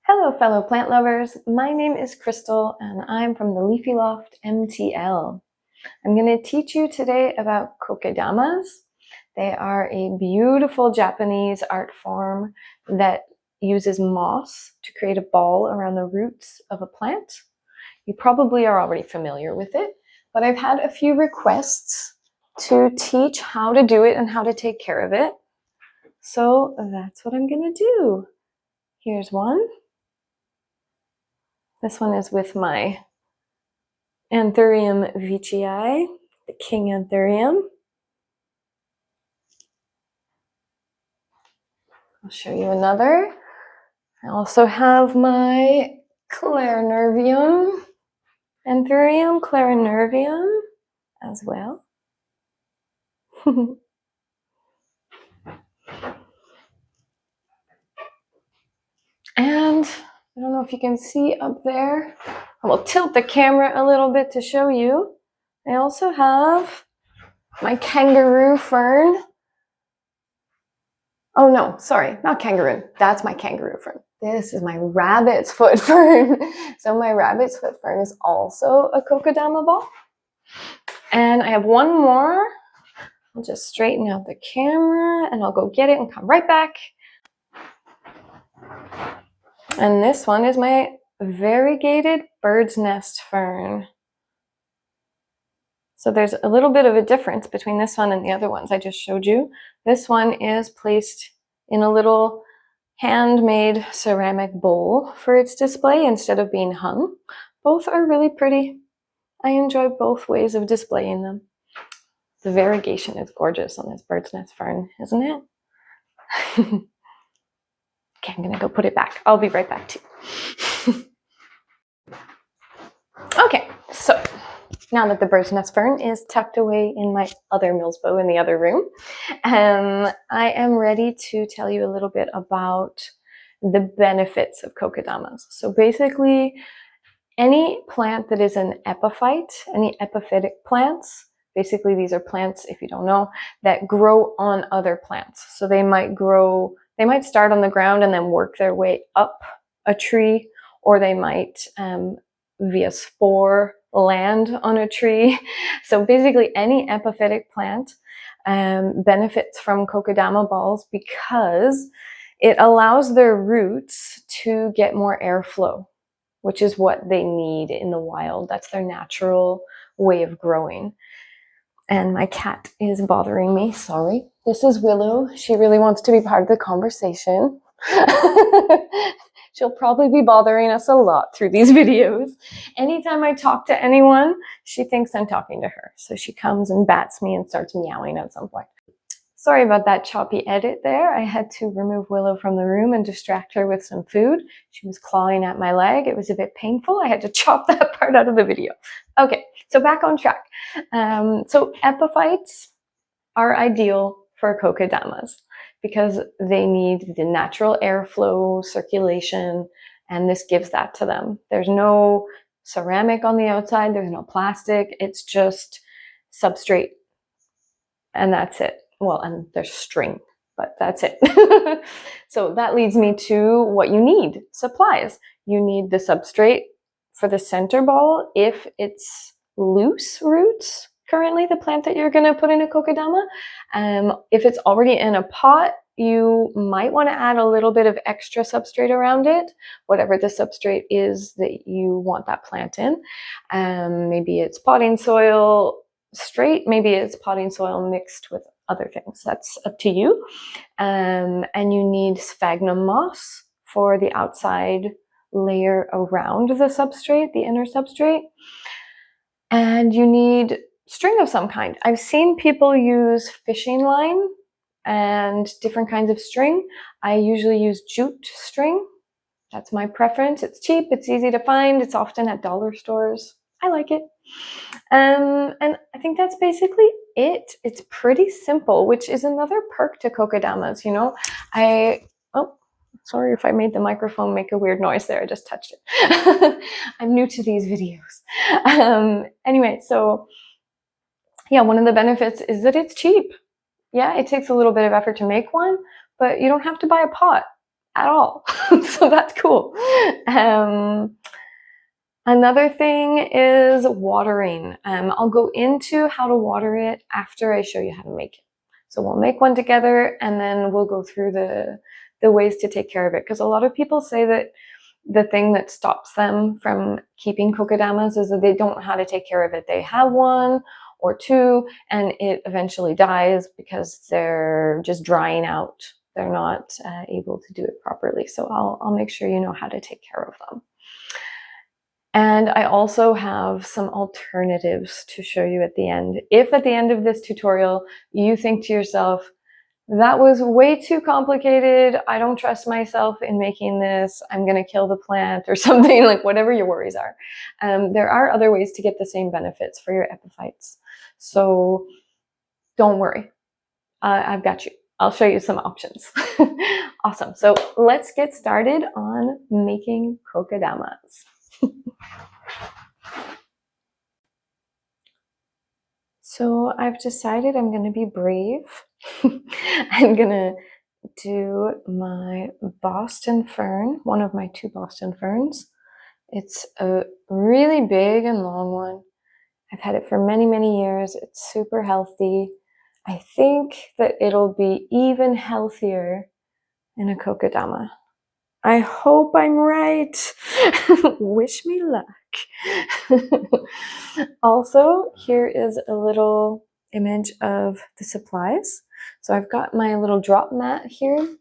Hello fellow plant lovers, my name is Crystal and I'm from the Leafy Loft MTL. I'm going to teach you today about kokedamas. They are a beautiful Japanese art form that uses moss to create a ball around the roots of a plant. You probably are already familiar with it, but I've had a few requests to teach how to do it and how to take care of it. So that's what I'm going to do. Here's one. This one is with my Anthurium veitchii, the king Anthurium. I'll show you another. I also have my Clarinervium, Anthurium Clarinervium as well. And I don't know if you can see up there. I will tilt the camera a little bit to show you. I also have my kangaroo fern. Oh no, sorry, not kangaroo. That's my kangaroo fern. This is my rabbit's foot fern. So my rabbit's foot fern is also a kokedama ball. And I have one more. I'll just straighten out the camera and I'll go get it and come right back. And this one is my variegated bird's nest fern. So there's a little bit of a difference between this one and the other ones I just showed you. This one is placed in a little handmade ceramic bowl for its display instead of being hung. Both are really pretty. I enjoy both ways of displaying them. The variegation is gorgeous on this bird's nest fern, isn't it? Okay, I'm gonna go put it back. I'll be right back too. Okay, so now that the bird's nest fern is tucked away in my other Millsbow in the other room, I am ready to tell you a little bit about the benefits of kokedamas. So basically, any plant that is an epiphyte, any epiphytic plants, basically these are plants, if you don't know, that grow on other plants. So they might start on the ground and then work their way up a tree, or they might via spore land on a tree. So basically any epiphytic plant benefits from kokedama balls because it allows their roots to get more airflow, which is what they need in the wild. That's their natural way of growing. And my cat is bothering me, sorry. This is Willow. She really wants to be part of the conversation. She'll probably be bothering us a lot through these videos. Anytime I talk to anyone, she thinks I'm talking to her. So she comes and bats me and starts meowing at some point. Sorry about that choppy edit there. I had to remove Willow from the room and distract her with some food. She was clawing at my leg. It was a bit painful. I had to chop that part out of the video. Okay, so back on track. So epiphytes are ideal for kokedamas because they need the natural airflow, circulation, and this gives that to them. There's no ceramic on the outside. There's no plastic. It's just substrate, and that's it. Well, and there's string, but that's it. So that leads me to what you need, supplies. You need the substrate for the center ball if it's loose roots, currently the plant that you're going to put in a kokedama. If it's already in a pot, you might want to add a little bit of extra substrate around it, whatever the substrate is that you want that plant in. Maybe it's potting soil straight, maybe it's potting soil mixed with other things. That's up to you. And you need sphagnum moss for the outside layer around the substrate, the inner substrate. And you need string of some kind. I've seen people use fishing line and different kinds of string. I usually use jute string. That's my preference. It's cheap, it's easy to find, it's often at dollar stores. I like it. And I think that's basically it. It's pretty simple, which is another perk to kokedamas, you know. Oh, sorry if I made the microphone make a weird noise there. I just touched it. I'm new to these videos. Anyway, so yeah, one of the benefits is that it's cheap. Yeah, it takes a little bit of effort to make one, but you don't have to buy a pot. at all. So that's cool. Another thing is watering. I'll go into how to water it after I show you how to make it. So we'll make one together and then we'll go through the ways to take care of it. Because a lot of people say that the thing that stops them from keeping kokedamas is that they don't know how to take care of it. They have one or two and it eventually dies because they're just drying out. They're not able to do it properly. So I'll make sure you know how to take care of them. And I also have some alternatives to show you at the end. If at the end of this tutorial, you think to yourself, that was way too complicated, I don't trust myself in making this, I'm gonna kill the plant or something, like whatever your worries are. There are other ways to get the same benefits for your epiphytes. So don't worry, I've got you. I'll show you some options. Awesome, so let's get started on making kokedamas. So I've decided I'm going to be brave. I'm going to do my Boston fern, one of my 2 Boston ferns. It's a really big and long one. I've had it for many, many years. It's super healthy. I think that it'll be even healthier in a kokedama. I hope I'm right. Wish me luck. Also, here is a little image of the supplies. So I've got my little drop mat here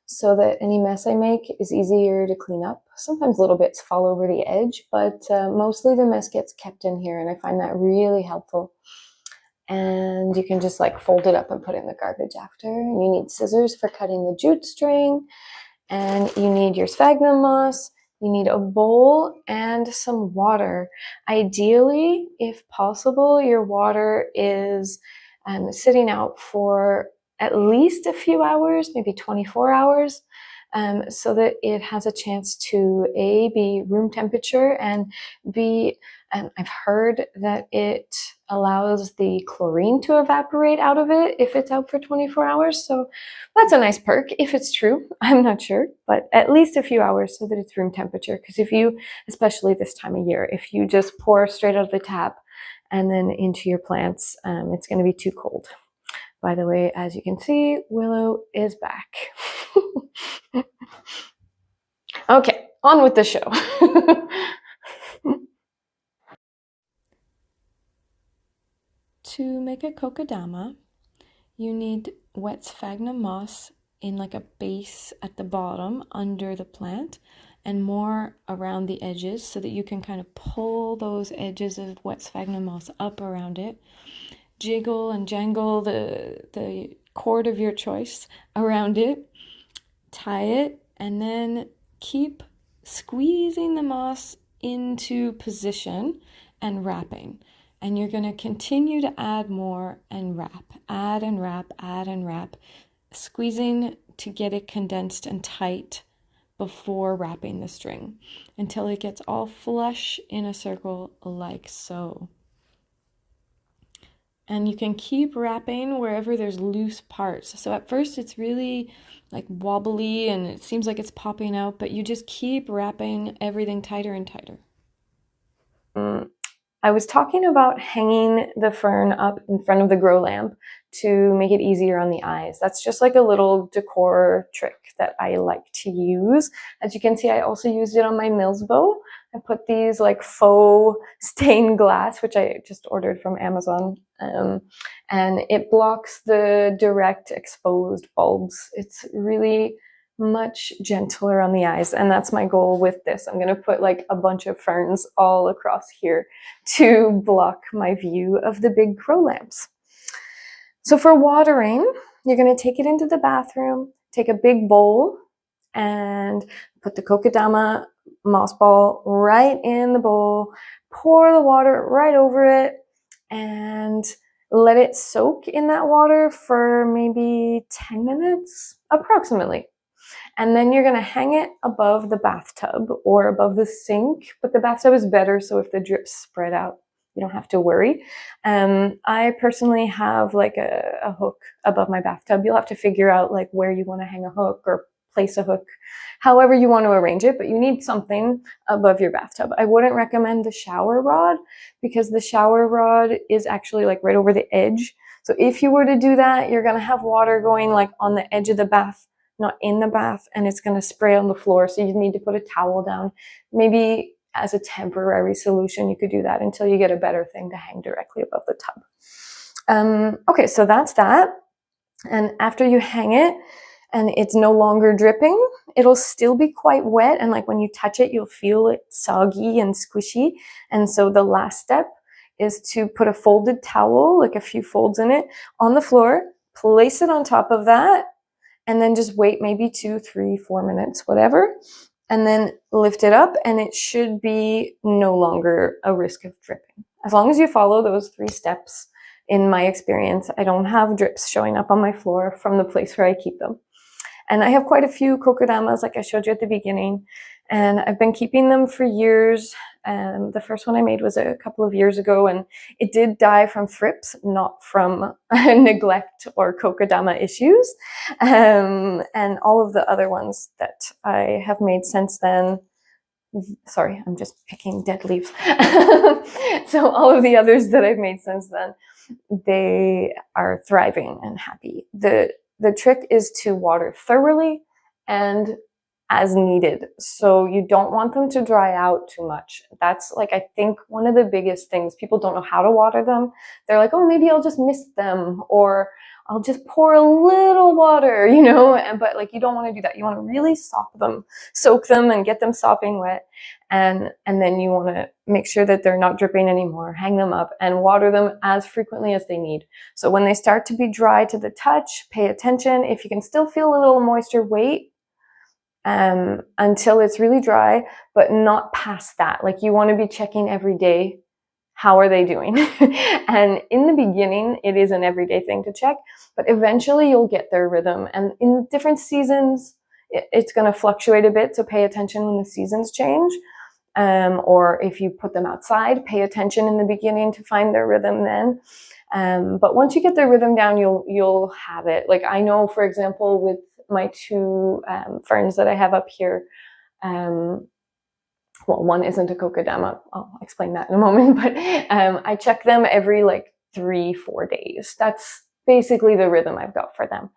so that any mess I make is easier to clean up. Sometimes little bits fall over the edge, but mostly the mess gets kept in here, and I find that really helpful. And you can just like fold it up and put it in the garbage after. And you need scissors for cutting the jute string. And you need your sphagnum moss, you need a bowl and some water. Ideally, if possible, your water is sitting out for at least a few hours, maybe 24 hours, so that it has a chance to A, be room temperature, and B, I've heard that it allows the chlorine to evaporate out of it if it's out for 24 hours. So that's a nice perk if it's true. I'm not sure, but at least a few hours so that it's room temperature. Because if you, especially this time of year, if you just pour straight out of the tap and then into your plants, it's going to be too cold. By the way, as you can see, Willow is back. Okay, on with the show. To make a kokedama, you need wet sphagnum moss in like a base at the bottom under the plant and more around the edges so that you can kind of pull those edges of wet sphagnum moss up around it. Jiggle and jangle the cord of your choice around it, tie it, and then keep squeezing the moss into position and wrapping. And you're going to continue to add more and wrap, add and wrap, add and wrap, squeezing to get it condensed and tight before wrapping the string until it gets all flush in a circle like so. And you can keep wrapping wherever there's loose parts. So at first it's really like wobbly and it seems like it's popping out, but you just keep wrapping everything tighter and tighter. I was talking about hanging the fern up in front of the grow lamp to make it easier on the eyes. That's just like a little decor trick that I like to use. As you can see, I also used it on my Mills bow. I put these like faux stained glass, which I just ordered from Amazon, and it blocks the direct exposed bulbs. It's really much gentler on the eyes, and that's my goal with this. I'm gonna put like a bunch of ferns all across here to block my view of the big grow lamps. So for watering, you're gonna take it into the bathroom, take a big bowl and put the kokedama moss ball right in the bowl, pour the water right over it, and let it soak in that water for maybe 10 minutes, approximately. And then you're gonna hang it above the bathtub or above the sink, but the bathtub is better, so if the drips spread out, you don't have to worry. I personally have like a hook above my bathtub. You'll have to figure out like where you wanna hang a hook or place a hook, however you want to arrange it, but you need something above your bathtub. I wouldn't recommend the shower rod because the shower rod is actually like right over the edge. So if you were to do that, you're going to have water going like on the edge of the bath, not in the bath, and it's going to spray on the floor. So you need to put a towel down. Maybe as a temporary solution, you could do that until you get a better thing to hang directly above the tub. Okay, so that's that. And after you hang it and it's no longer dripping, it'll still be quite wet. And like when you touch it, you'll feel it soggy and squishy. And so the last step is to put a folded towel, like a few folds in it, on the floor, place it on top of that, and then just wait maybe 2, 3, 4 minutes, whatever. And then lift it up and it should be no longer a risk of dripping. As long as you follow those 3 steps, in my experience, I don't have drips showing up on my floor from the place where I keep them. And I have quite a few kokedamas, like I showed you at the beginning, and I've been keeping them for years. The first one I made was a couple of years ago, and it did die from thrips, not from neglect or kokedama issues. And all of the other ones that I have made since then, sorry, I'm just picking dead leaves. So all of the others that I've made since then, they are thriving and happy. The trick is to water thoroughly and as needed. So you don't want them to dry out too much. That's like, I think one of the biggest things. People don't know how to water them. They're like, oh, maybe I'll just mist them, or I'll just pour a little water, you know, but like you don't want to do that. You want to really soak them and get them sopping wet. And then you want to make sure that they're not dripping anymore, hang them up and water them as frequently as they need. So when they start to be dry to the touch, pay attention. If you can still feel a little moisture, wait until it's really dry, but not past that. Like you want to be checking every day, how are they doing? And in the beginning, it is an everyday thing to check, but eventually you'll get their rhythm. And in different seasons, it's going to fluctuate a bit. So pay attention when the seasons change. Or if you put them outside, pay attention in the beginning to find their rhythm then. But once you get their rhythm down, you'll have it. Like I know, for example, with my 2 ferns that I have up here, well, one isn't a kokedama. I'll explain that in a moment, but I check them every like 3-4 days. That's basically the rhythm I've got for them.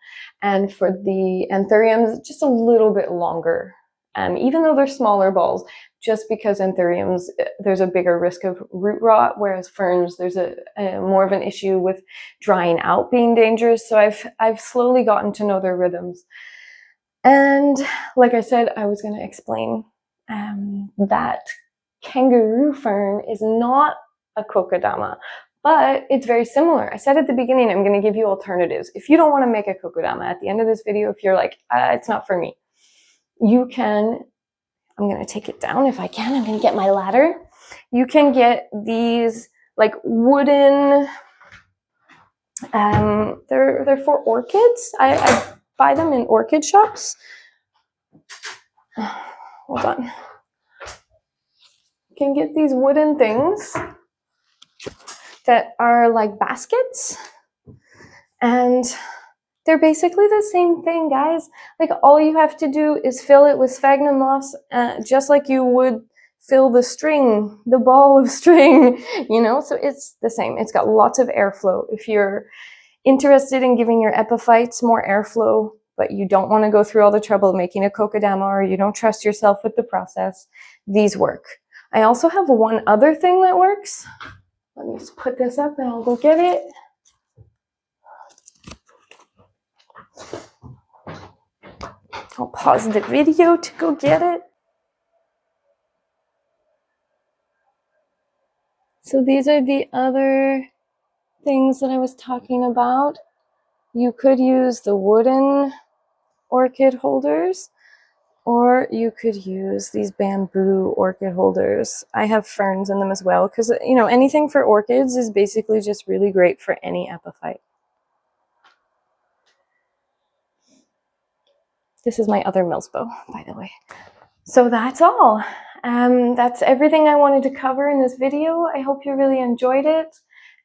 And for the anthuriums, just a little bit longer, even though they're smaller balls, just because anthuriums, there's a bigger risk of root rot, whereas ferns, there's a more of an issue with drying out being dangerous. So I've slowly gotten to know their rhythms. And like I said, I was going to explain that kangaroo fern is not a kokedama, but it's very similar. I said at the beginning, I'm going to give you alternatives. If you don't want to make a kokedama at the end of this video, if you're like, it's not for me, you can, I'm going to take it down if I can. I'm going to get my ladder. You can get these like wooden, they're for orchids. I buy them in orchid shops. Hold on. You can get these wooden things that are like baskets, and they're basically the same thing, guys. Like all you have to do is fill it with sphagnum moss, just like you would fill the string, the ball of string, you know? So it's the same. It's got lots of airflow. If you're interested in giving your epiphytes more airflow, but you don't want to go through all the trouble of making a kokedama, or you don't trust yourself with the process, these work. I also have one other thing that works. Let me just put this up and I'll go get it. I'll pause the video to go get it. So these are the other things that I was talking about. You could use the wooden orchid holders, or you could use these bamboo orchid holders. I have ferns in them as well, because, you know, anything for orchids is basically just really great for any epiphyte. This is my other Millsbow, by the way. So that's all. That's everything I wanted to cover in this video. I hope you really enjoyed it,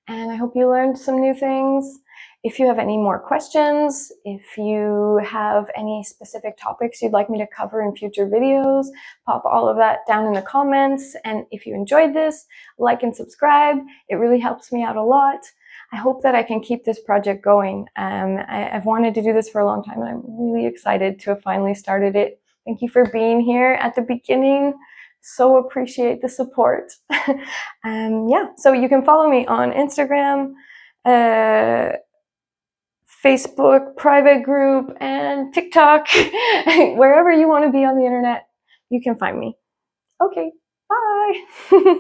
and I hope you learned some new things. If you have any more questions, if you have any specific topics you'd like me to cover in future videos, pop all of that down in the comments. And if you enjoyed this, like and subscribe. It really helps me out a lot. I hope that I can keep this project going. I've wanted to do this for a long time, and I'm really excited to have finally started it. Thank you for being here at the beginning. So appreciate the support. Yeah, so you can follow me on Instagram, Facebook private group, and TikTok. Wherever you want to be on the internet, you can find me. Okay, bye.